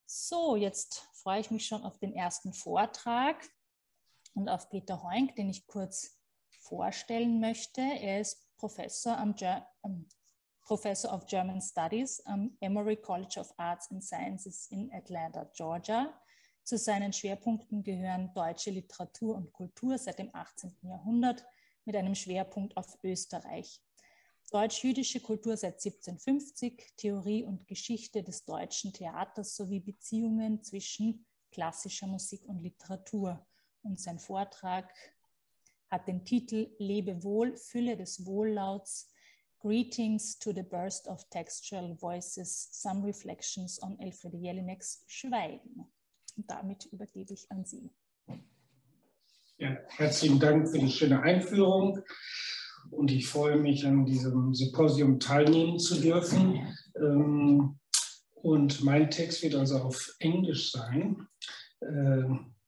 So, jetzt freue ich mich schon auf den ersten Vortrag und auf Peter Höyng, den ich kurz vorstellen möchte. Er ist Professor of German Studies am Emory College of Arts and Sciences in Atlanta, Georgia. Zu seinen Schwerpunkten gehören deutsche Literatur und Kultur seit dem 18. Jahrhundert mit einem Schwerpunkt auf Österreich. Deutsch-jüdische Kultur seit 1750, Theorie und Geschichte des deutschen Theaters sowie Beziehungen zwischen klassischer Musik und Literatur. Und sein Vortrag hat den Titel Lebe, wohl, Fülle des Wohllauts, Greetings to the Burst of Textual Voices, Some Reflections on Elfreide Jelineks Schweigen. Und damit übergebe ich an Sie. Ja, herzlichen Dank für die schöne Einführung. Und ich freue mich, an diesem Symposium teilnehmen zu dürfen. Und mein Text wird also auf Englisch sein,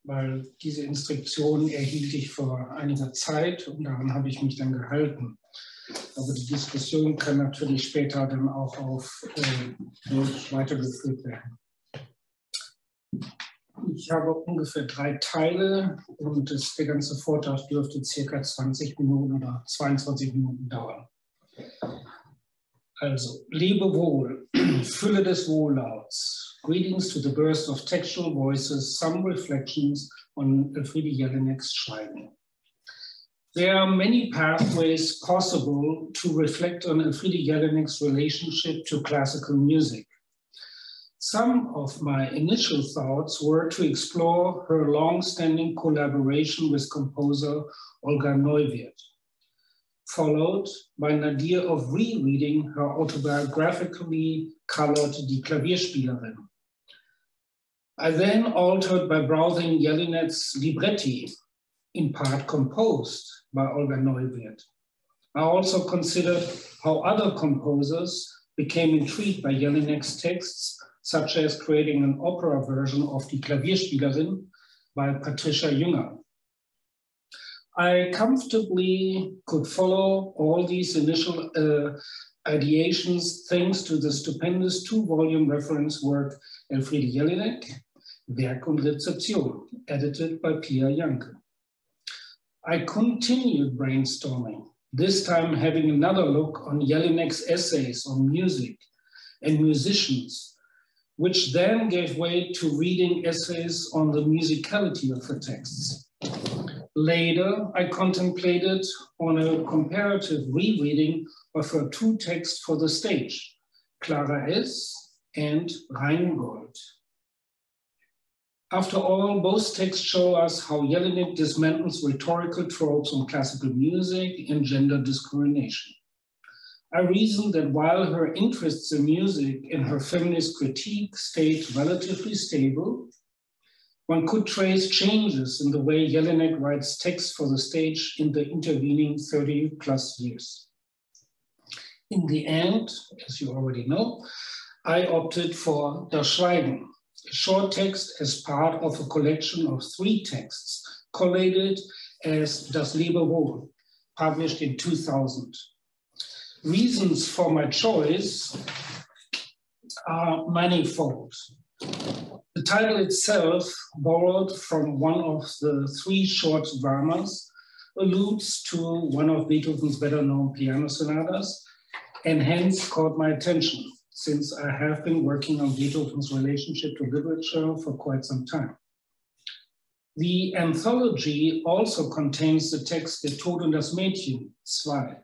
weil diese Instruktionen erhielt ich vor einiger Zeit und daran habe ich mich dann gehalten. Aber die Diskussion kann natürlich später dann auch auf Deutsch weitergeführt werden. Ich habe ungefähr 3 Teile und der ganze Vortrag dürfte ca. 20 Minuten oder 22 Minuten dauern. Also, Lebe, wohl, Fülle des Wohllauts, Greetings to the Burst of Textual Voices, Some Reflections on Elfreide Jelineks Schweigen. There are many pathways possible to reflect on Elfreide Jelinek's relationship to classical music. Some of my initial thoughts were to explore her long-standing collaboration with composer Olga Neuwirth, followed by an idea of rereading her autobiographically colored Die Klavierspielerin. I then altered by browsing Jelinek's libretti, in part composed by Olga Neuwirth. I also considered how other composers became intrigued by Jelinek's texts, such as creating an opera version of Die Klavierspielerin by Patricia Jünger. I comfortably could follow all these initial ideations thanks to the stupendous 2-volume reference work Elfreide Jelinek, Werk und Rezeption, edited by Pia Janke. I continued brainstorming, this time having another look on Jelinek's essays on music and musicians, which then gave way to reading essays on the musicality of her texts. Later, I contemplated on a comparative rereading of her 2 texts for the stage, Clara S. and Rheingold. After all, both texts show us how Jelinek dismantles rhetorical tropes on classical music and gender discrimination. I reasoned that while her interests in music and her feminist critique stayed relatively stable, one could trace changes in the way Jelinek writes texts for the stage in the intervening 30+ years. In the end, as you already know, I opted for Das Schweigen, a short text as part of a collection of 3 texts collated as Das Lebe, wohl, published in 2000. Reasons for my choice are manifold. The title itself, borrowed from one of the 3 short dramas, alludes to one of Beethoven's better-known piano sonatas, and hence caught my attention, since I have been working on Beethoven's relationship to literature for quite some time. The anthology also contains the text Der Tod und das Mädchen, 2,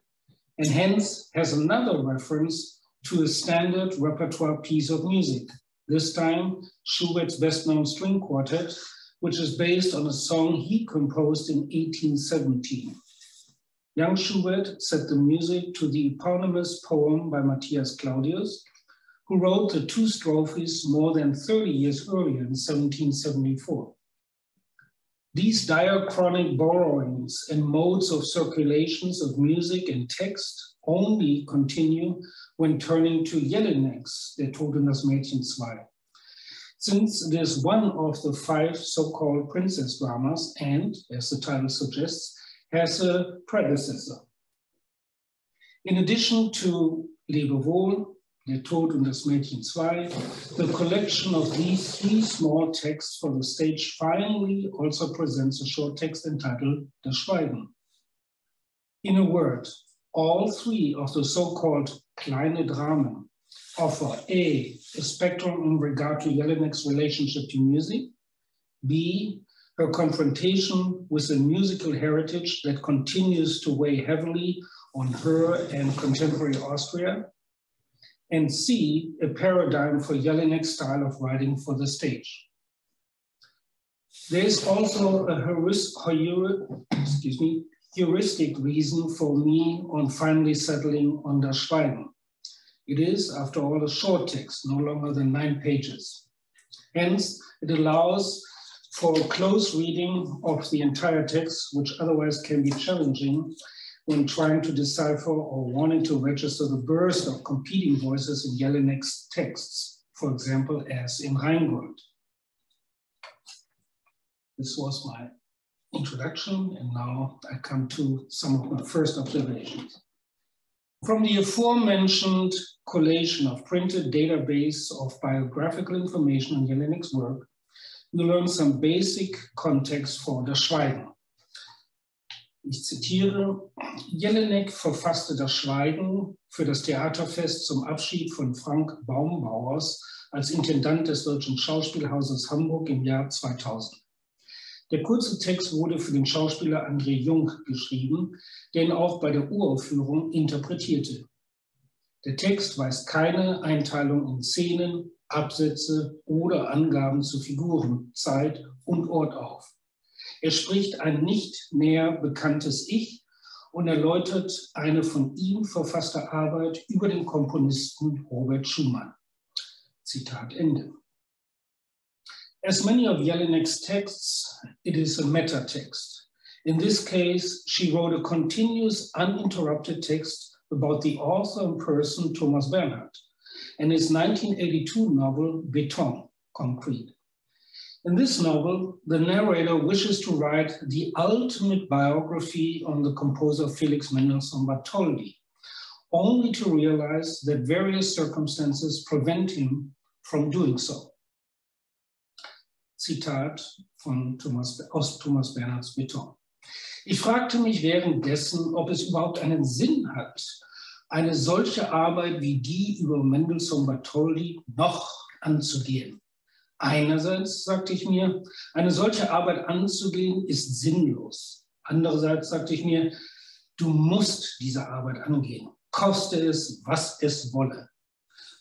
and hence has another reference to a standard repertoire piece of music, this time Schubert's best-known string quartet, which is based on a song he composed in 1817. Young Schubert set the music to the eponymous poem by Matthias Claudius, who wrote the 2 strophes more than 30 years earlier in 1774. These diachronic borrowings and modes of circulations of music and text only continue when turning to Jelinek's Der Tod und das Mädchen 2, since it is one of the 5 so-called princess dramas and, as the title suggests, has a predecessor. In addition to Lebe, wohl, Der Tod und das Mädchen 2, the collection of these 3 small texts for the stage finally also presents a short text entitled Das Schweigen. In a word, all 3 of the so-called kleine Dramen offer A, a spectrum in regard to Jelinek's relationship to music, B, her confrontation with a musical heritage that continues to weigh heavily on her and contemporary Austria, and C, a paradigm for Jelinek's style of writing for the stage. There is also a heuristic reason for me on finally settling on Das Schweigen. It is, after all, a short text, no longer than 9 pages. Hence, it allows for close reading of the entire text, which otherwise can be challenging when trying to decipher or wanting to register the burst of competing voices in Jelinek's texts, for example, as in Rheingold. This was my introduction, and now I come to some of my first observations. From the aforementioned collation of printed database of biographical information on Jelinek's work, we learn some basic context for Das Schweigen. Ich zitiere, Jelinek verfasste Das Schweigen für das Theaterfest zum Abschied von Frank Baumbauers als Intendant des Deutschen Schauspielhauses Hamburg im Jahr 2000. Der kurze Text wurde für den Schauspieler André Jung geschrieben, der ihn auch bei der Uraufführung interpretierte. Der Text weist keine Einteilung in Szenen, Absätze oder Angaben zu Figuren, Zeit und Ort auf. Er spricht ein nicht näher bekanntes Ich und erläutert eine von ihm verfasste Arbeit über den Komponisten Robert Schumann. Zitat Ende. As many of Jelinek's texts, it is a meta-text. In this case, she wrote a continuous, uninterrupted text about the author and person Thomas Bernhard and his 1982 novel Beton, Concrete. In this novel, the narrator wishes to write the ultimate biography on the composer Felix Mendelssohn Bartholdy, only to realize that various circumstances prevent him from doing so. Zitat aus Thomas Bernhards Beton. Ich fragte mich währenddessen, ob es überhaupt einen Sinn hat, eine solche Arbeit wie die über Mendelssohn Bartholdy noch anzugehen. Einerseits, sagte ich mir, eine solche Arbeit anzugehen ist sinnlos. Andererseits sagte ich mir, du musst diese Arbeit angehen, koste es, was es wolle.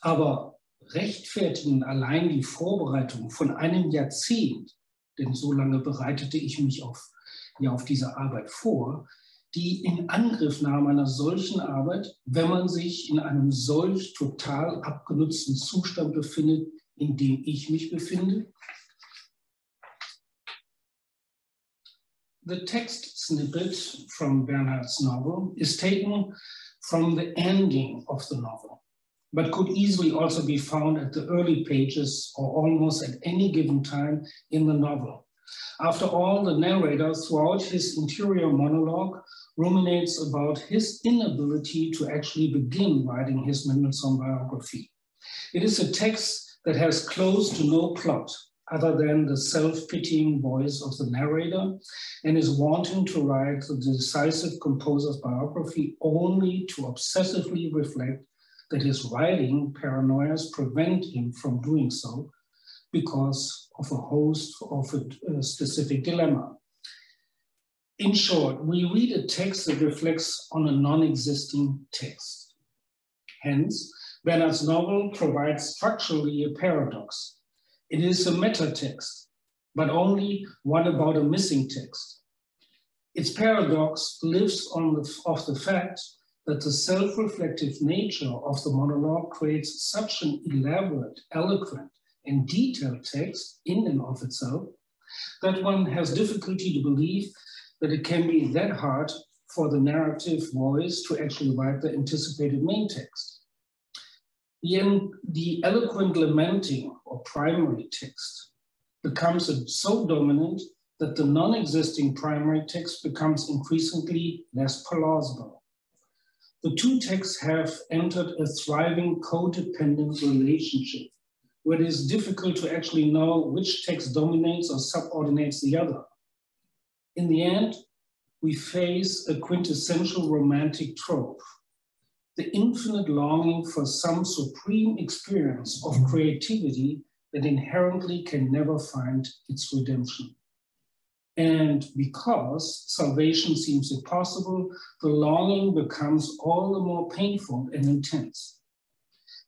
Aber rechtfertigen allein die Vorbereitung von einem Jahrzehnt, denn so lange bereitete ich mich auf diese Arbeit vor, die Inangriffnahme einer solchen Arbeit, wenn man sich in einem solch total abgenutzten Zustand befindet, in dem ich mich befinde. The text snippet from Bernhard's novel is taken from the ending of the novel, but could easily also be found at the early pages or almost at any given time in the novel. After all, the narrator, throughout his interior monologue, ruminates about his inability to actually begin writing his Mendelssohn biography. It is a text that has close to no plot other than the self-pitying voice of the narrator and is wanting to write the decisive composer's biography only to obsessively reflect that his writing paranoias prevent him from doing so because of a host of a specific dilemma. In short, we read a text that reflects on a non-existing text. Hence, Bernhard's novel provides structurally a paradox. It is a meta-text, but only one about a missing text. Its paradox lives off the fact that the self-reflective nature of the monologue creates such an elaborate, eloquent, and detailed text in and of itself that one has difficulty to believe that it can be that hard for the narrative voice to actually write the anticipated main text. The eloquent lamenting or primary text becomes so dominant that the non-existing primary text becomes increasingly less plausible. The two texts have entered a thriving codependent relationship, where it is difficult to actually know which text dominates or subordinates the other. In the end, we face a quintessential romantic trope, the infinite longing for some supreme experience of creativity that inherently can never find its redemption. And because salvation seems impossible, the longing becomes all the more painful and intense.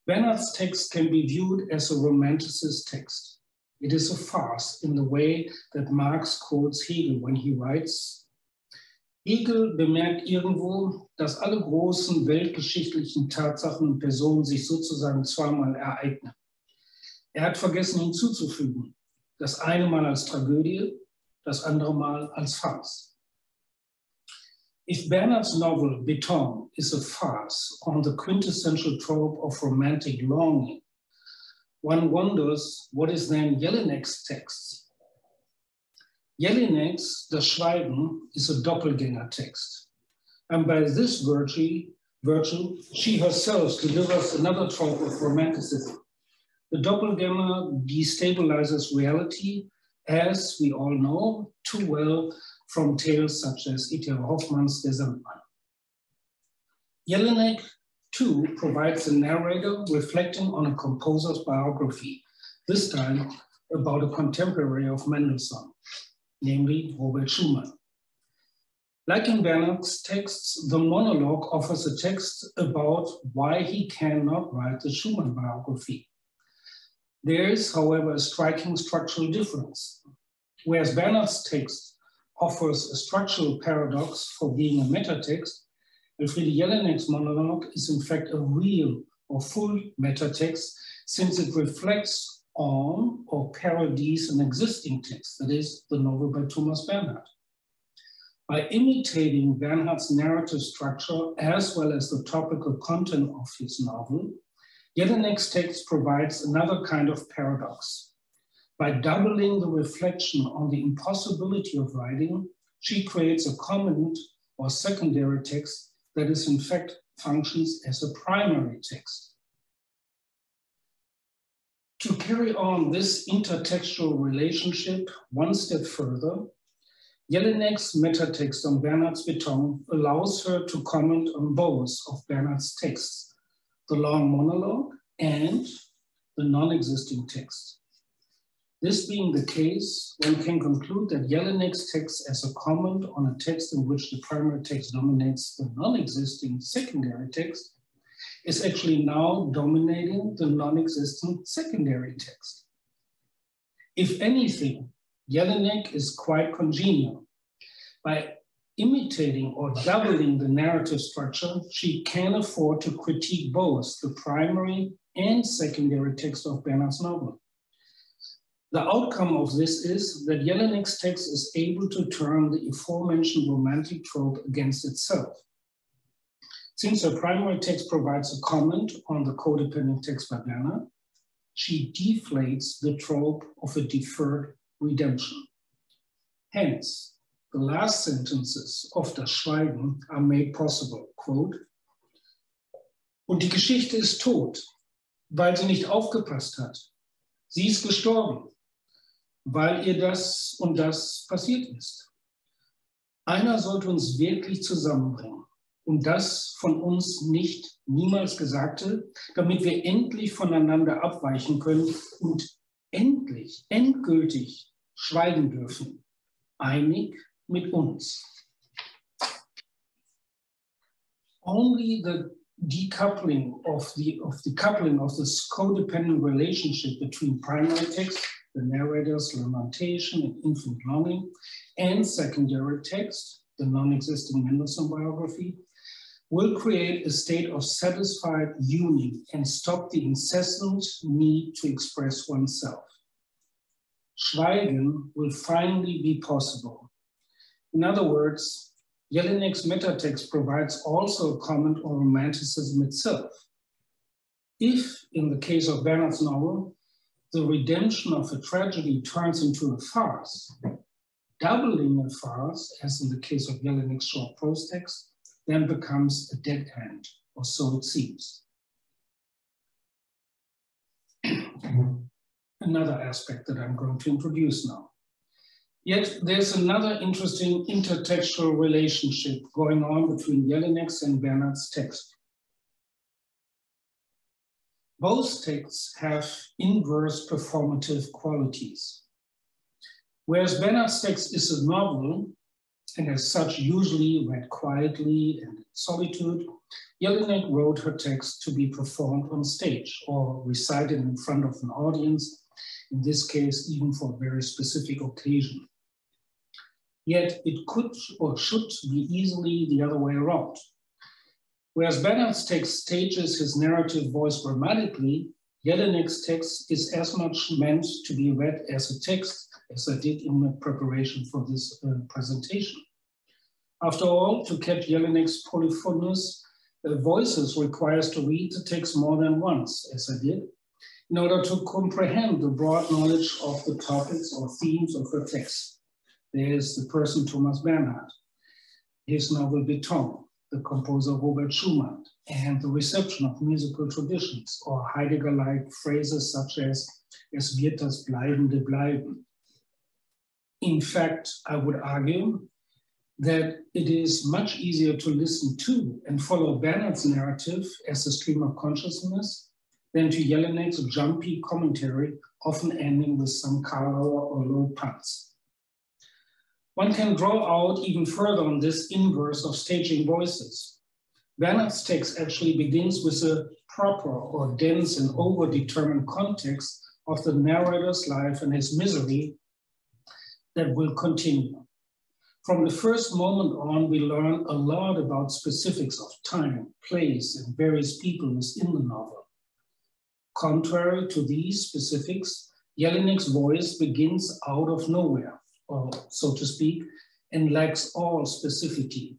Bernhard's text can be viewed as a romanticist text. It is a farce in the way that Marx quotes Hegel when he writes, Hegel bemerkt irgendwo, dass alle großen weltgeschichtlichen Tatsachen und Personen sich sozusagen zweimal ereignen. Hat vergessen hinzuzufügen, das eine Mal als Tragödie, das andere Mal als Farce. If Bernhard's novel Beton is a farce on the quintessential trope of romantic longing, one wonders what is then Jelinek's text. Jelinek's Das Schweigen is a doppelganger text. And by this virtue, she herself delivers another trope of romanticism. The doppelganger destabilizes reality, as we all know too well from tales such as E.T.R. Hoffmann's Der Sandmann. Jelinek, too, provides a narrator reflecting on a composer's biography, this time about a contemporary of Mendelssohn, namely Robert Schumann. Like in Bernhard's texts, the monologue offers a text about why he cannot write the Schumann biography. There is, however, a striking structural difference. Whereas Bernhard's text offers a structural paradox for being a metatext, Elfreide Jelinek's monologue is in fact a real or full metatext, since it reflects on or parodies an existing text, that is, the novel by Thomas Bernhard. By imitating Bernhard's narrative structure as well as the topical content of his novel, Jelinek's text provides another kind of paradox. By doubling the reflection on the impossibility of writing, she creates a comment or secondary text that is in fact functions as a primary text. To carry on this intertextual relationship one step further, Jelinek's metatext on Bernhard's Beton allows her to comment on both of Bernhard's texts, the long monologue and the non-existing text. This being the case, one can conclude that Jelinek's text as a comment on a text in which the primary text dominates the non-existing secondary text is actually now dominating the non-existent secondary text. If anything, Jelinek is quite congenial. By imitating or doubling the narrative structure, she can afford to critique both the primary and secondary text of Bernhard's novel. The outcome of this is that Jelinek's text is able to turn the aforementioned romantic trope against itself. Since her primary text provides a comment on the codependent text by Bernhard, she deflates the trope of a deferred redemption. Hence, the last sentences of Das Schweigen are made possible, quote, und die Geschichte ist tot, weil sie nicht aufgepasst hat. Sie ist gestorben, weil ihr das und das passiert ist. Einer sollte uns wirklich zusammenbringen und das von uns nicht niemals Gesagte, damit wir endlich voneinander abweichen können und endlich, endgültig schweigen dürfen, einig mit uns. Only the decoupling of this codependent relationship between primary text, the narrator's lamentation and infinite longing, and secondary text, the non-existing Mendelssohn biography, will create a state of satisfied union and stop the incessant need to express oneself. Schweigen will finally be possible. In other words, Jelinek's metatext provides also a comment on romanticism itself. If, in the case of Bernhard's novel, the redemption of a tragedy turns into a farce, doubling a farce, as in the case of Jelinek's short prose text, then becomes a dead end, or so it seems. Another aspect that I'm going to introduce now. Yet there's another interesting intertextual relationship going on between Jelinek's and Bernhard's text. Both texts have inverse performative qualities. Whereas Bernhard's text is a novel, and as such usually read quietly and in solitude, Jelinek wrote her text to be performed on stage or recited in front of an audience, in this case even for a very specific occasion. Yet it could or should be easily the other way around. Whereas Bernhard's text stages his narrative voice grammatically, Jelinek's text is as much meant to be read as a text as I did in my preparation for this presentation. After all, to catch Jelinek's polyphonous voices requires to read the text more than once, as I did, in order to comprehend the broad knowledge of the topics or themes of her text. There's the person Thomas Bernhard, his novel Beton, the composer Robert Schumann, and the reception of musical traditions or Heidegger-like phrases such as "Es wird das Bleibende bleiben." In fact, I would argue that it is much easier to listen to and follow Bernhard's narrative as a stream of consciousness than to Jelinek's jumpy commentary, often ending with some color or low puns. One can draw out even further on this inverse of staging voices. Bernhard's text actually begins with a proper or dense and overdetermined context of the narrator's life and his misery that will continue. From the first moment on, we learn a lot about specifics of time, place, and various people within the novel. Contrary to these specifics, Jelinek's voice begins out of nowhere, or so to speak, and lacks all specificity.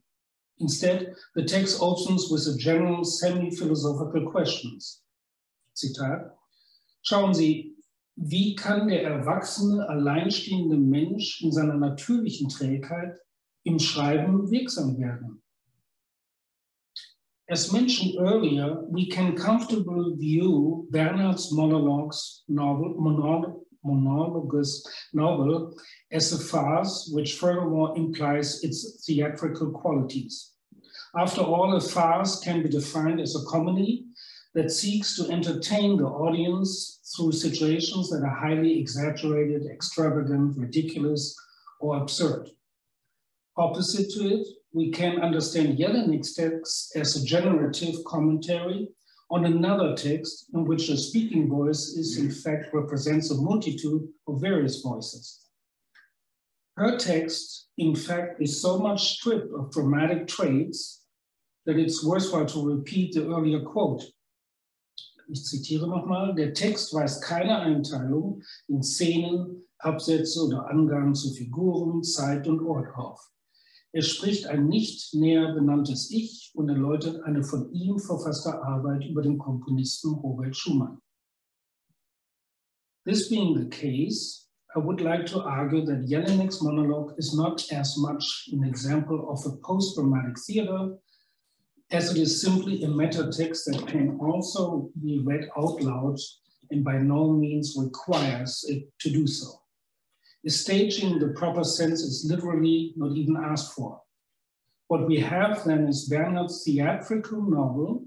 Instead, the text opens with a general semi-philosophical questions. Zitat: Schauen Sie, wie kann der erwachsene, alleinstehende Mensch in seiner natürlichen Trägheit im Schreiben wirksam werden? As mentioned earlier, we can comfortably view Bernhard's monologues monologous novel as a farce, which furthermore implies its theatrical qualities. After all, a farce can be defined as a comedy that seeks to entertain the audience through situations that are highly exaggerated, extravagant, ridiculous, or absurd. Opposite to it, we can understand Jelinek's text as a generative commentary on another text in which a speaking voice is in fact represents a multitude of various voices. Her text, in fact, is so much stripped of dramatic traits that it's worthwhile to repeat the earlier quote. Ich zitiere nochmal: Der Text weist keine Einteilung in Szenen, Absätze oder Angaben zu Figuren, Zeit und Ort auf. Er spricht ein nicht näher benanntes Ich und erläutert eine von ihm verfasste Arbeit über den Komponisten Robert Schumann. This being the case, I would like to argue that Jelinek's monologue is not as much an example of a post-dramatic theater as it is simply a meta text that can also be read out loud and by no means requires it to do so. The staging in the proper sense is literally not even asked for. What we have then is Bernhard's theatrical novel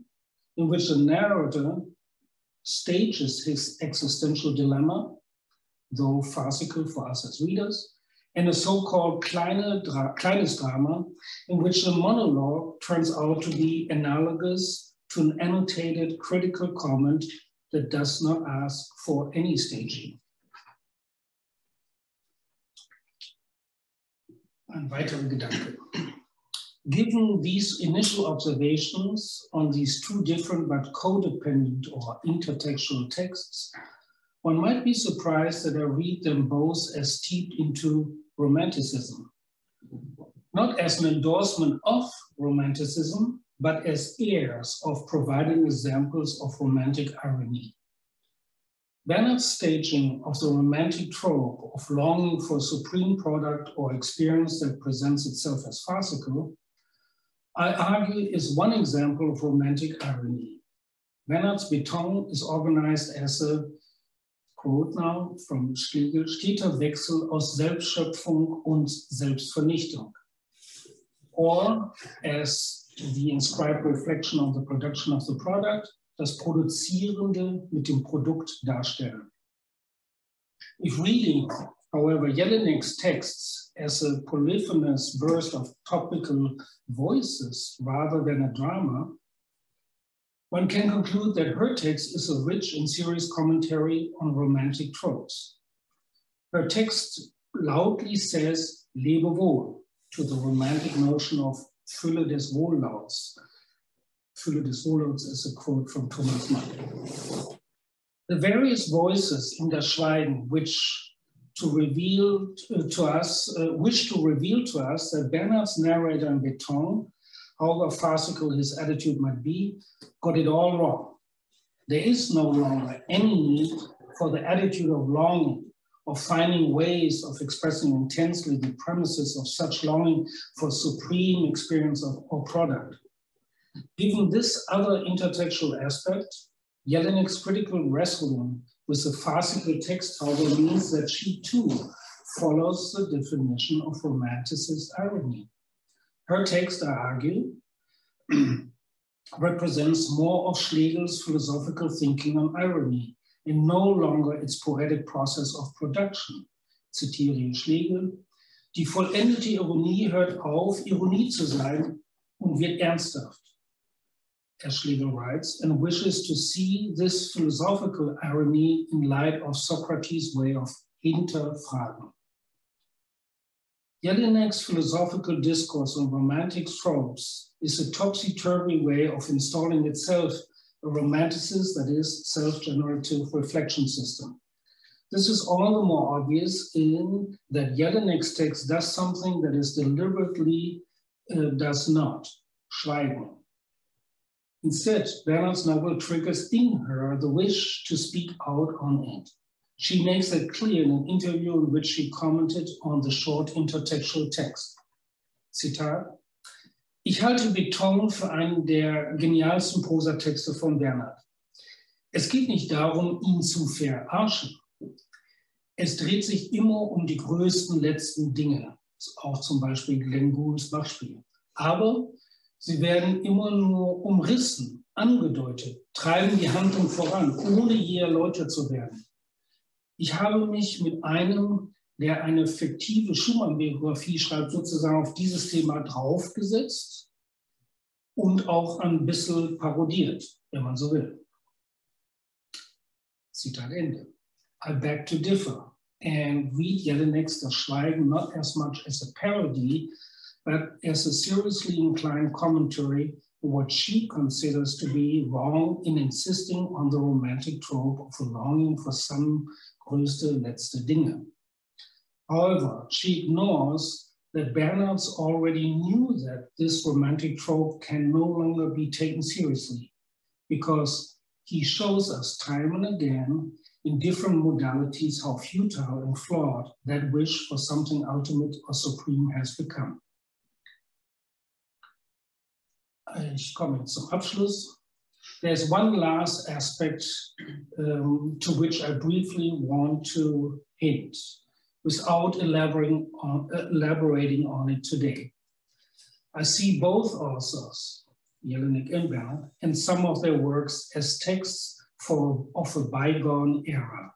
in which the narrator stages his existential dilemma, though farcical for us as readers, and a so-called kleines Drama in which the monologue turns out to be analogous to an annotated critical comment that does not ask for any staging. Ein weiterer Gedanke. Given these initial observations on these two different but codependent or intertextual texts, one might be surprised that I read them both as steeped into Romanticism, not as an endorsement of Romanticism, but as heirs of providing examples of romantic irony. Bernhard's staging of the romantic trope of longing for a supreme product or experience that presents itself as farcical I argue, is one example of romantic irony. Bernhard's Beton is organized as a, quote now from Schlegel, steter Wechsel aus Selbstschöpfung und Selbstvernichtung. Or, as the inscribed reflection of the production of the product, das Produzierende mit dem Produkt darstellen. If reading, however, Jelinek's texts as a polyphonous burst of topical voices rather than a drama, one can conclude that her text is a rich and serious commentary on romantic tropes. Her text loudly says Lebe, wohl to the romantic notion of Fülle des Wohllauts. Fülle des Wohllauts is a quote from Thomas Mann. The various voices in das Schweigen wish to reveal to us that Bernhard's narrator in Beton, however farcical his attitude might be, got it all wrong. There is no longer any need for the attitude of longing, of finding ways of expressing intensely the premises of such longing for supreme experience of or product. Given this other intertextual aspect, Jelinek's critical wrestling with the farcical text, however, means that she too follows the definition of romanticist irony. Her text, I argue, represents more of Schlegel's philosophical thinking on irony and no longer its poetic process of production. Zitiere Schlegel: Die vollendete Ironie hört auf, Ironie zu sein und wird ernsthaft. As Schlegel writes, and wishes to see this philosophical irony in light of Socrates' way of hinterfragen. Jelinek's philosophical discourse on romantic tropes is a topsy-turvy way of installing itself a romanticist, that is, self-generative reflection system. This is all the more obvious in that Jelinek's text does something that is deliberately does not, schweigen. Instead, Bernhard's novel triggers in her the wish to speak out on it. She makes that clear in an interview in which she commented on the short intertextual text. Zitat: Ich halte Beton für einen der genialsten Prosatexte von Bernhard. Es geht nicht darum, ihn zu verarschen. Es dreht sich immer um die größten letzten Dinge, auch zum Beispiel Glenn Goulds Bachspiel. Aber sie werden immer nur umrissen, angedeutet, treiben die Handlung voran, ohne je erläutert zu werden. Ich habe mich mit einem, der eine fiktive Schumann-Biografie schreibt, sozusagen auf dieses Thema draufgesetzt und auch ein bisschen parodiert, wenn man so will. Zitat Ende. I beg to differ and read Jelinek's Das Schweigen not as much as a parody, but as a seriously inclined commentary on what she considers to be wrong in insisting on the romantic trope of a longing for some größte letzte Dinge. However, she ignores that Bernhard's already knew that this romantic trope can no longer be taken seriously, because he shows us time and again in different modalities how futile and flawed that wish for something ultimate or supreme has become. Ich komme jetzt zum Abschluss. There's one last aspect to which I briefly want to hint, without elaborating on it today. I see both authors, Jelinek and Bernhard, and some of their works as texts of a bygone era.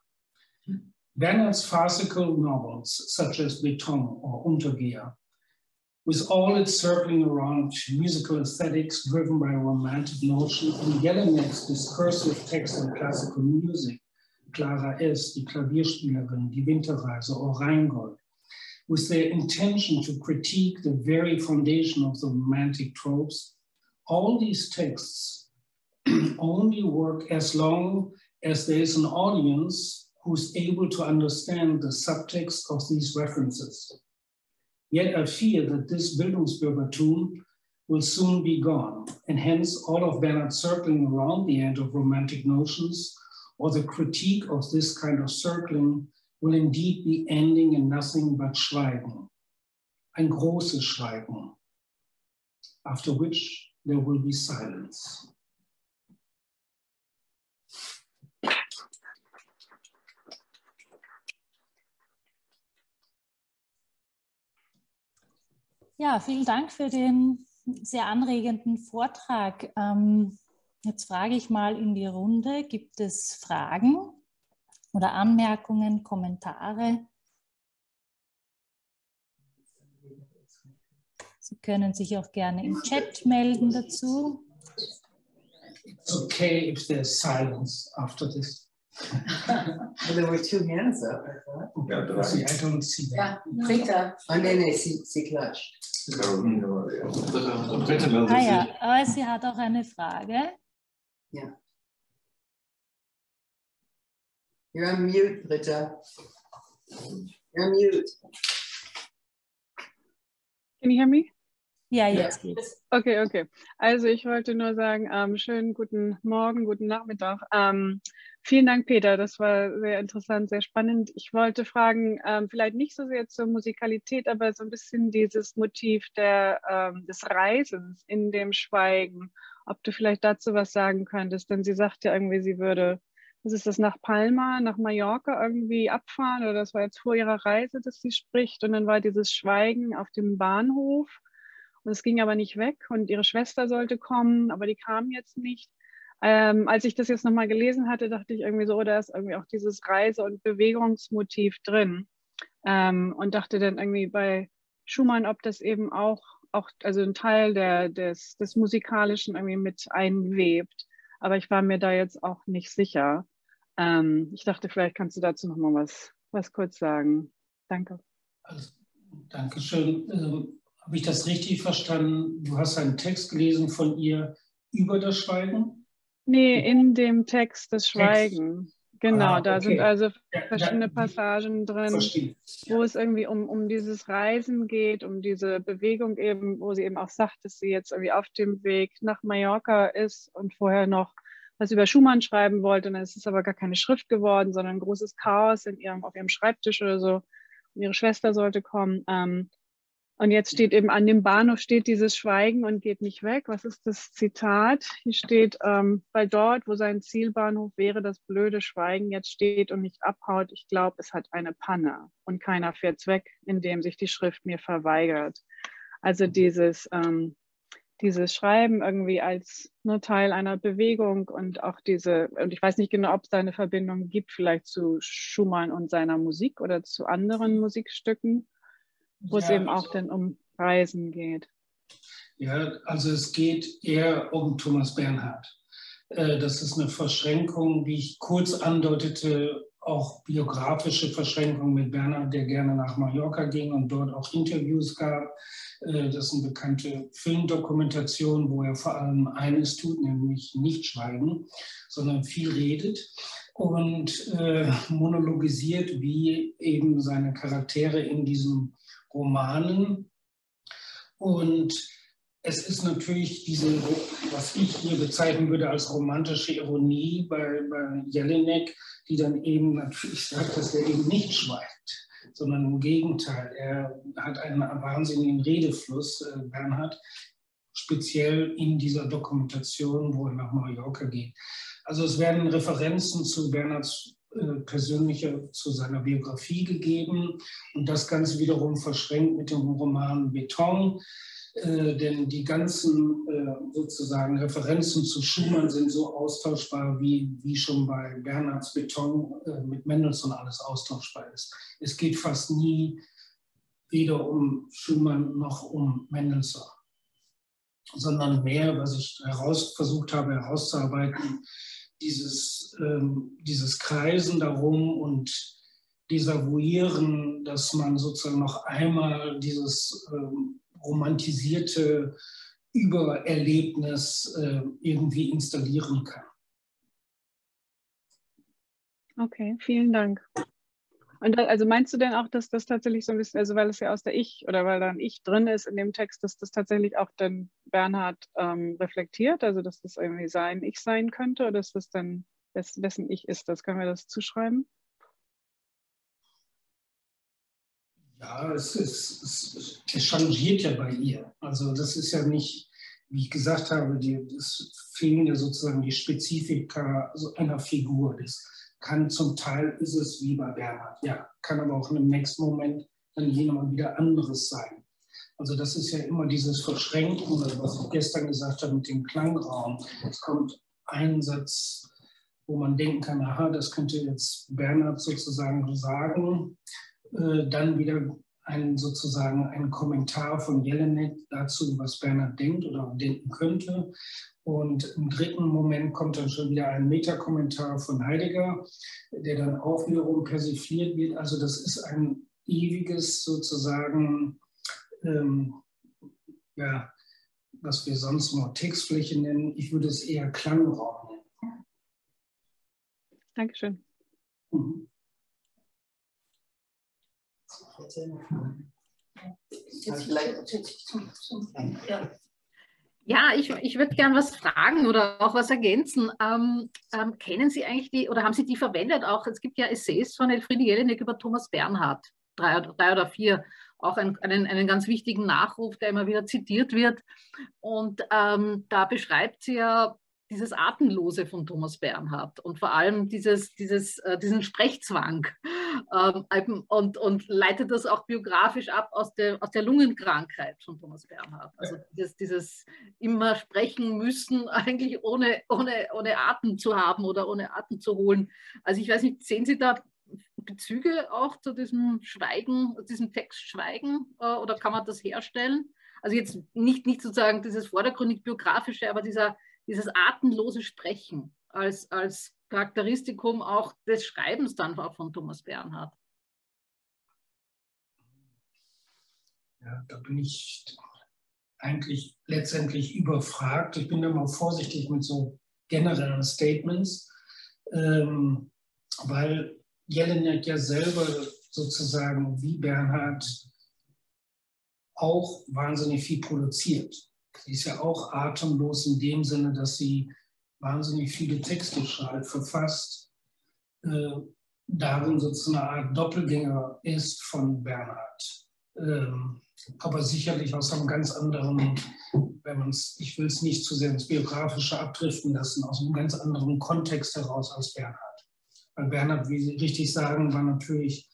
Bernhard's farcical novels, such as Beton or Untergeher, with all its circling around musical aesthetics driven by a romantic notion, and Jelinek's discursive text on classical music, Clara S., Die Klavierspielerin, Die Winterreise, or Rheingold, with their intention to critique the very foundation of the romantic tropes, all these texts only work as long as there is an audience who's able to understand the subtext of these references. Yet I fear that this Bildungsbürgertum will soon be gone, and hence all of Bernhard circling around the end of romantic notions or the critique of this kind of circling will indeed be ending in nothing but Schweigen. Ein großes Schweigen. after which there will be silence. Ja, vielen Dank für den sehr anregenden Vortrag. Jetzt frage ich mal in die Runde, gibt es Fragen oder Anmerkungen, Kommentare? Sie können sich auch gerne im Chat melden dazu. It's okay if there's silence after this. Well, there were two hands up, I thought. I don't see that. Yeah, Rita. Oh, nee, sie klatscht. Ah ja, aber sie hat auch eine Frage. Ja. You're on mute, Rita. You're on mute. Can you hear me? Ja, jetzt geht's. Okay. Also ich wollte nur sagen, schönen guten Morgen, guten Nachmittag. Vielen Dank, Peter, das war sehr interessant, sehr spannend. Ich wollte fragen, vielleicht nicht so sehr zur Musikalität, aber so ein bisschen dieses Motiv des Reisens in dem Schweigen, ob du vielleicht dazu was sagen könntest, denn sie sagt ja irgendwie, sie würde, was ist das, nach Palma, nach Mallorca irgendwie abfahren, oder das war jetzt vor ihrer Reise, dass sie spricht, und dann war dieses Schweigen auf dem Bahnhof. Und es ging aber nicht weg und ihre Schwester sollte kommen, aber die kam jetzt nicht. Als ich das jetzt nochmal gelesen hatte, dachte ich irgendwie so, da ist irgendwie auch dieses Reise- und Bewegungsmotiv drin. Und dachte dann irgendwie bei Schumann, ob das eben auch also ein Teil des Musikalischen irgendwie mit einwebt. Aber ich war mir da jetzt auch nicht sicher. Ich dachte, vielleicht kannst du dazu nochmal was kurz sagen. Danke. Also, Dankeschön. Habe ich das richtig verstanden? Du hast einen Text gelesen von ihr über das Schweigen? Nee, in dem Text das Schweigen. Genau, okay. Da sind also verschiedene Passagen drin, Verstehe. wo es irgendwie um dieses Reisen geht, um diese Bewegung eben, wo sie eben auch sagt, dass sie jetzt irgendwie auf dem Weg nach Mallorca ist und vorher noch was über Schumann schreiben wollte. Und dann ist es aber gar keine Schrift geworden, sondern ein großes Chaos auf ihrem Schreibtisch oder so. Und ihre Schwester sollte kommen. Und jetzt steht eben an dem Bahnhof steht dieses Schweigen und geht nicht weg. Was ist das Zitat? Hier steht, weil dort, wo sein Zielbahnhof wäre, das blöde Schweigen jetzt steht und nicht abhaut. Ich glaube, es hat eine Panne und keiner fährt's weg, indem sich die Schrift mir verweigert. Also dieses Schreiben irgendwie als nur Teil einer Bewegung und auch und ich weiß nicht genau, ob es da eine Verbindung gibt, vielleicht zu Schumann und seiner Musik oder zu anderen Musikstücken, wo es eben auch dann um Reisen geht. Ja, also es geht eher um Thomas Bernhard. Das ist eine Verschränkung, wie ich kurz andeutete, auch biografische Verschränkung mit Bernhard, der gerne nach Mallorca ging und dort auch Interviews gab. Das ist eine bekannte Filmdokumentation, wo er vor allem eines tut, nämlich nicht schweigen, sondern viel redet und monologisiert, wie eben seine Charaktere in diesen Romanen. Und es ist natürlich was ich hier bezeichnen würde als romantische Ironie bei Jelinek, die dann eben natürlich sagt, dass er eben nicht schweigt, sondern im Gegenteil, er hat einen wahnsinnigen Redefluss, Bernhard, speziell in dieser Dokumentation, wo er nach Mallorca geht. Also es werden Referenzen zu Bernhards zu seiner Biografie gegeben und das Ganze wiederum verschränkt mit dem Roman Beton, denn die ganzen sozusagen Referenzen zu Schumann sind so austauschbar, wie schon bei Bernhards Beton mit Mendelssohn alles austauschbar ist. Es geht fast nie weder um Schumann noch um Mendelssohn, sondern mehr, was ich versucht habe herauszuarbeiten, dieses Kreisen darum und Desavouieren, dass man sozusagen noch einmal dieses romantisierte Übererlebnis irgendwie installieren kann. Okay, vielen Dank. Und also meinst du denn auch, dass das tatsächlich so ein bisschen, also weil es ja aus der Ich oder weil da ein Ich drin ist in dem Text, dass das tatsächlich auch dann Bernhard reflektiert, also dass das irgendwie sein Ich sein könnte, oder ist das dann, wessen Ich ist das? Können wir das zuschreiben? Ja, es changiert ja bei ihr. Also das ist ja nicht wie ich gesagt habe, es fehlen ja sozusagen die Spezifika einer Figur. Das kann zum Teil, ist es wie bei Bernhard, ja, kann aber auch im nächsten Moment dann jemand wieder anderes sein. Also das ist ja immer dieses Verschränken, oder was ich gestern gesagt habe mit dem Klangraum. Es kommt ein Satz, wo man denken kann, aha, das könnte jetzt Bernhard sozusagen sagen, dann wieder sozusagen ein Kommentar von Jelinek dazu, was Bernhard denkt oder denken könnte. Und im dritten Moment kommt dann schon wieder ein Metakommentar von Heidegger, der dann auch wiederum persifliert wird. Also das ist ein ewiges sozusagen, ja, was wir sonst nur Textfläche nennen. Ich würde es eher Klangraum nennen. Dankeschön. Mhm. Ja, ich würde gern was fragen oder auch was ergänzen. Kennen Sie eigentlich oder haben Sie die verwendet auch? Es gibt ja Essays von Elfreide Jelinek über Thomas Bernhard, drei oder vier, auch einen ganz wichtigen Nachruf, der immer wieder zitiert wird. Und da beschreibt sie ja dieses Atemlose von Thomas Bernhard und vor allem diesen Sprechzwang und leitet das auch biografisch ab aus der Lungenkrankheit von Thomas Bernhard. Also dieses immer sprechen müssen, eigentlich ohne Atem zu haben oder ohne Atem zu holen. Also ich weiß nicht, sehen Sie da Bezüge auch zu diesem Schweigen, diesem Textschweigen oder kann man das herstellen? Also jetzt nicht sozusagen dieses vordergründig biografische, aber dieses atemlose Sprechen als Charakteristikum auch des Schreibens dann auch von Thomas Bernhard. Ja, da bin ich eigentlich letztendlich überfragt. Ich bin da mal vorsichtig mit so generellen Statements, weil Jelinek ja selber sozusagen wie Bernhard auch wahnsinnig viel produziert. Sie ist ja auch atemlos in dem Sinne, dass sie wahnsinnig viele Texte schreibt, verfasst, darin sozusagen eine Art Doppelgänger ist von Bernhard. Aber sicherlich aus einem ganz anderen, ich will es nicht zu sehr ins Biografische abdriften lassen, aus einem ganz anderen Kontext heraus als Bernhard. Weil Bernhard, wie Sie richtig sagen, war natürlich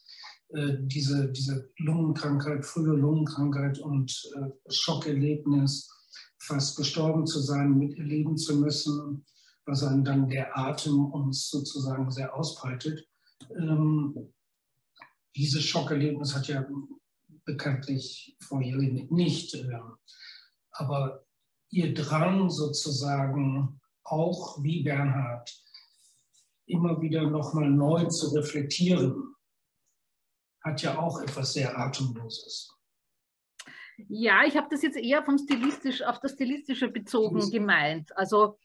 diese Lungenkrankheit, frühe Lungenkrankheit und Schockerlebnis, fast gestorben zu sein, miterleben zu müssen, was dann der Atem uns sozusagen sehr ausbreitet. Dieses Schockerlebnis hat ja bekanntlich Frau Jelinek nicht, aber ihr Drang sozusagen auch wie Bernhard immer wieder nochmal neu zu reflektieren, hat ja auch etwas sehr Atemloses. Ja, ich habe das jetzt eher auf das Stilistische bezogen gemeint. Also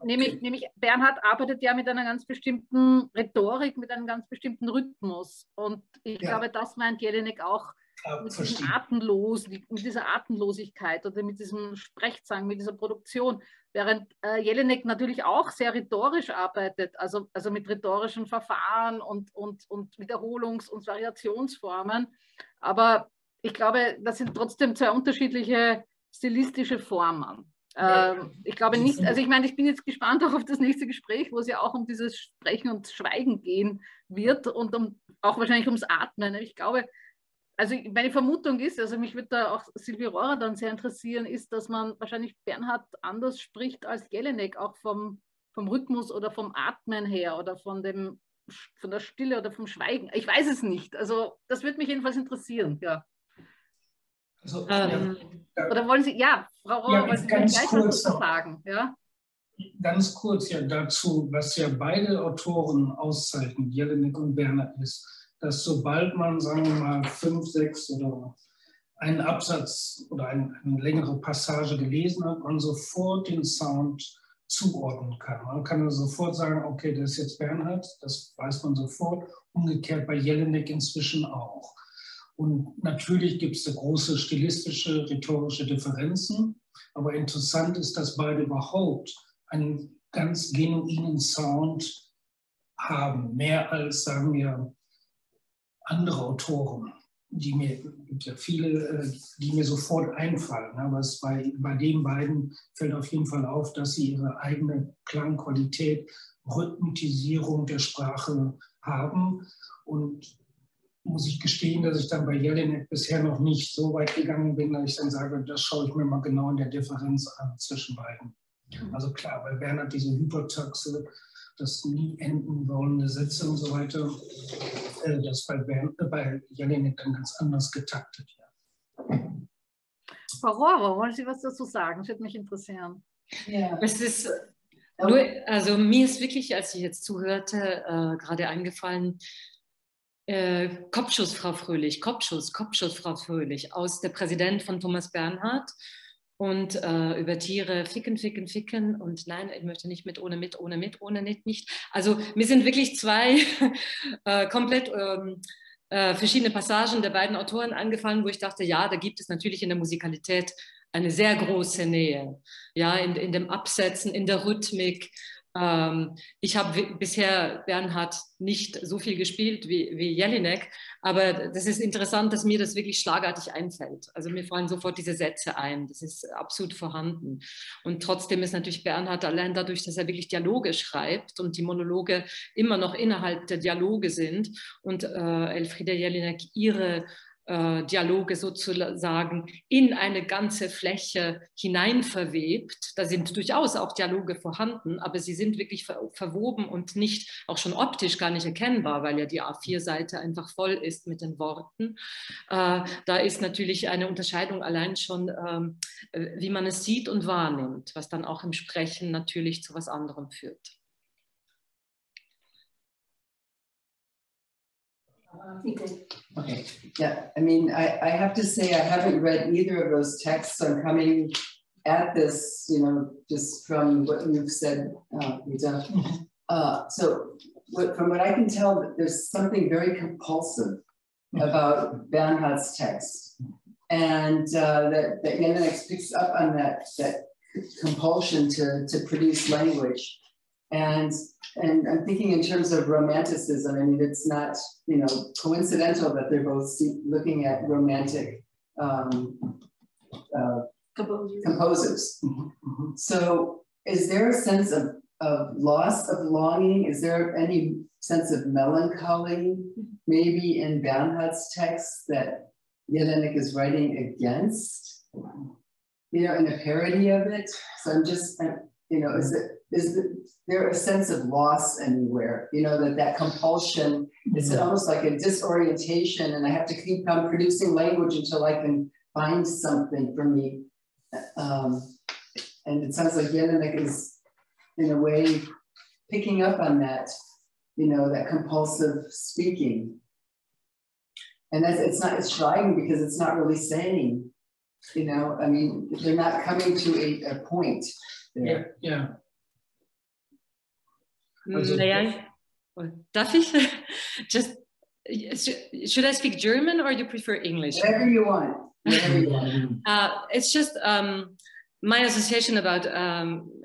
nämlich Bernhard arbeitet ja mit einer ganz bestimmten Rhetorik, mit einem ganz bestimmten Rhythmus. Und ich glaube, das meint Jelinek auch mit dieser Atemlosigkeit oder mit diesem Sprechzang, mit dieser Produktion. Während Jelinek natürlich auch sehr rhetorisch arbeitet, also mit rhetorischen Verfahren und Wiederholungs- und Variationsformen. Aber ich glaube, das sind trotzdem zwei unterschiedliche stilistische Formen. Ich glaube nicht, also ich meine, ich bin jetzt gespannt auch auf das nächste Gespräch, wo es ja auch um dieses Sprechen und Schweigen gehen wird und auch wahrscheinlich ums Atmen. Ich glaube, also meine Vermutung ist, also mich würde da auch Silvia Rohrer dann sehr interessieren, ist, dass man wahrscheinlich Bernhard anders spricht als Jelinek, auch vom Rhythmus oder vom Atmen her oder von der Stille oder vom Schweigen. Ich weiß es nicht. Also das würde mich jedenfalls interessieren, ja. Also, oder wollen Sie, Frau Rohrer, wollen Sie gleich was dazu sagen? Ja? Ganz kurz dazu, was ja beide Autoren auszeichnen, Jelinek und Bernhard, ist, dass sobald man, sagen wir mal, 5, 6 oder einen Absatz oder eine längere Passage gelesen hat, man sofort den Sound zuordnen kann. Man kann also sofort sagen, okay, das ist jetzt Bernhard, das weiß man sofort, umgekehrt bei Jelinek inzwischen auch. Und natürlich gibt es große stilistische, rhetorische Differenzen, aber interessant ist, dass beide überhaupt einen ganz genuinen Sound haben, mehr als, sagen wir, andere Autoren. gibt ja viele, die mir sofort einfallen, aber bei den beiden fällt auf jeden Fall auf, dass sie ihre eigene Klangqualität, Rhythmisierung der Sprache haben. Und muss ich gestehen, dass ich dann bei Jelinek bisher noch nicht so weit gegangen bin, dass ich dann sage, das schaue ich mir mal genau in der Differenz an zwischen beiden. Also klar, bei Bernhard diese Hypertaxe, das nie enden wollende Sätze und so weiter, das bei Jelinek dann ganz anders getaktet. Ja. Frau Rohrer, wollen Sie was dazu sagen? Das würde mich interessieren. Ja, es ist nur, also mir ist wirklich, als ich jetzt zuhörte, gerade eingefallen, Kopfschuss, Frau Fröhlich, Kopfschuss, Frau Fröhlich, aus Der Präsident von Thomas Bernhard. Und über Tiere ficken, ficken, ficken und nein, ich möchte nicht mit, ohne nicht. Also mir sind wirklich zwei komplett verschiedene Passagen der beiden Autoren angefallen, wo ich dachte, ja, da gibt es natürlich in der Musikalität eine sehr große Nähe, ja, in dem Absetzen, in der Rhythmik. Ich habe bisher Bernhard nicht so viel gespielt wie Jelinek, aber das ist interessant, dass mir das wirklich schlagartig einfällt. Also mir fallen sofort diese Sätze ein, das ist absolut vorhanden. Und trotzdem ist natürlich Bernhard allein dadurch, dass er wirklich Dialoge schreibt und die Monologe immer noch innerhalb der Dialoge sind und Elfreide Jelinek ihre Dialoge sozusagen in eine ganze Fläche hinein verwebt. Da sind durchaus auch Dialoge vorhanden, aber sie sind wirklich verwoben und nicht, auch schon optisch gar nicht erkennbar, weil ja die A4-Seite einfach voll ist mit den Worten. Da ist natürlich eine Unterscheidung allein schon, wie man es sieht und wahrnimmt, was dann auch im Sprechen natürlich zu was anderem führt. Okay. Yeah, I mean, I have to say I haven't read either of those texts. So I'm coming at this, you know, just from what you've said, Rita. So from what I can tell, there's something very compulsive about Bernhard's text. And that Jelinek picks up on that compulsion to produce language. And I'm thinking in terms of romanticism. I mean, it's not, you know, coincidental that they're both looking at romantic composers. Mm-hmm. So is there a sense of loss of longing? Is there any sense of melancholy maybe in Bernhard's text that Jelinek is writing against? You know, in a parody of it? So I'm just, you know, is there a sense of loss anywhere? You know, that compulsion, it's almost like a disorientation, and I have to keep on producing language until I can find something for me. And it sounds like Jelinek is, in a way, picking up on that, you know, that compulsive speaking. And it's trying because it's not really saying, you know, I mean, they're not coming to a point there. Yeah. Also, darf ich? Just, should I speak German or do you prefer English? Whatever you want. Whatever you want. It's just my association about,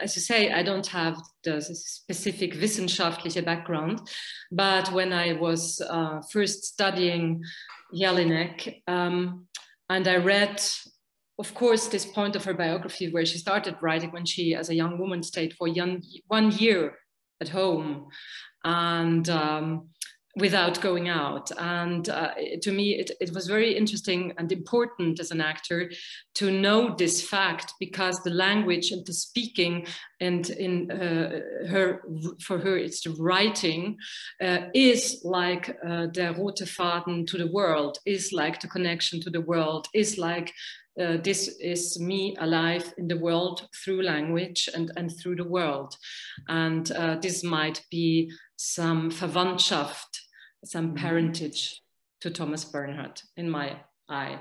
as you say, I don't have the specific wissenschaftliche background, but when I was first studying Jelinek, and I read, of course, this point of her biography where she started writing when she, as a young woman, stayed for 1 year at home and without going out. And to me, it was very interesting and important as an actor to know this fact, because the language and the speaking and for her, it's the writing is like der rote Faden to the world, is like the connection to the world, is like this is me alive in the world through language and through the world. And this might be some Verwandtschaft, some parentage to Thomas Bernhard in my eye.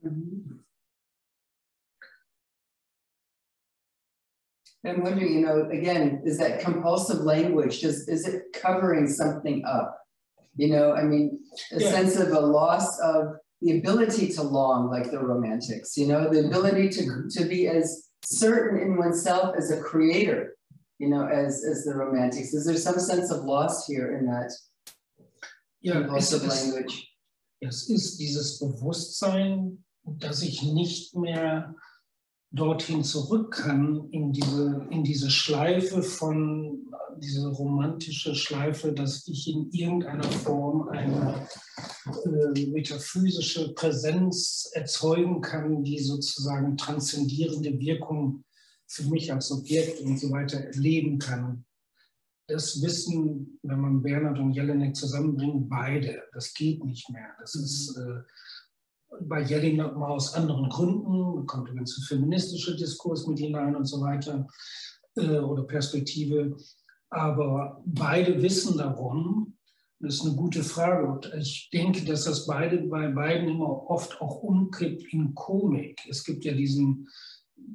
Mm-hmm. I'm wondering, you know, again, is that compulsive language, is it covering something up? You know, I mean, a sense of a loss of the ability to long like the Romantics, you know, the ability to be as certain in oneself as a creator, you know, as the Romantics. Is there some sense of loss here in that compulsive language? Es ist dieses Bewusstsein, dass ich nicht mehr dorthin zurück kann, in diese Schleife diese romantische Schleife, dass ich in irgendeiner Form eine metaphysische Präsenz erzeugen kann, die sozusagen transzendierende Wirkung für mich als Subjekt und so weiter erleben kann. Das wissen, wenn man Bernhard und Jelinek zusammenbringt, beide. Das geht nicht mehr. Das ist bei Jelinek mal aus anderen Gründen, kommt übrigens ein feministischer Diskurs mit hinein und so weiter oder Perspektive. Aber beide wissen darum. Das ist eine gute Frage. Und ich denke, dass das bei beiden immer oft auch umkippt in Komik. Es gibt ja diesen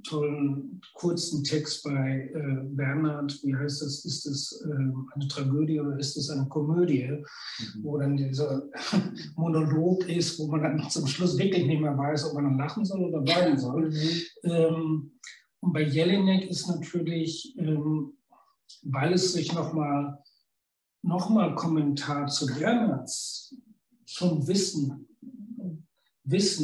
tollen kurzen Text bei Bernhard, wie heißt das, ist es eine Tragödie oder ist es eine Komödie, wo dann dieser Monolog ist, wo man dann zum Schluss wirklich nicht mehr weiß, ob man dann lachen soll oder weinen soll. Und bei Jelinek ist natürlich, weil es sich nochmal Kommentar zu Bernhards schon Wissen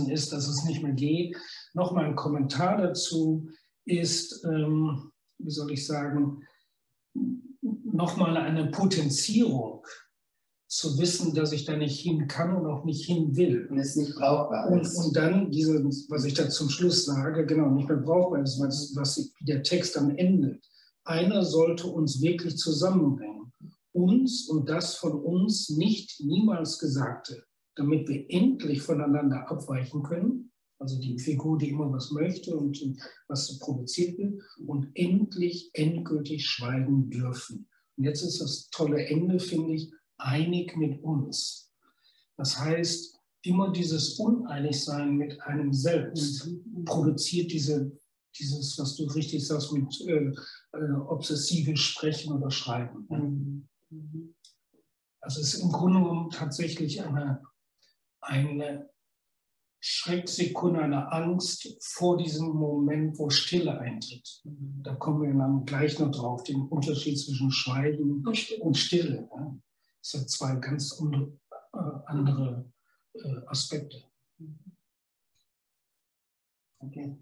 ist, dass es nicht mehr geht. Nochmal ein Kommentar dazu ist, wie soll ich sagen, nochmal eine Potenzierung zu wissen, dass ich da nicht hin kann und auch nicht hin will. Und es nicht brauchbar ist. Und dann was ich da zum Schluss sage, genau, nicht mehr brauchbar ist, wie der Text am Ende. Einer sollte uns wirklich zusammenbringen. Uns und das von uns niemals Gesagte, damit wir endlich voneinander abweichen können, also die Figur, die immer was möchte und was provoziert wird, und endgültig schweigen dürfen. Und jetzt ist das tolle Ende, finde ich, einig mit uns. Das heißt, immer dieses Uneinigsein mit einem selbst produziert dieses, was du richtig sagst, mit obsessives Sprechen oder Schreiben. Also es ist im Grunde genommen tatsächlich eine Schrecksekunde, eine Angst vor diesem Moment, wo Stille eintritt. Da kommen wir dann gleich noch drauf, den Unterschied zwischen Schweigen und Stille. Ja. Das sind zwei ganz andere Aspekte. Okay.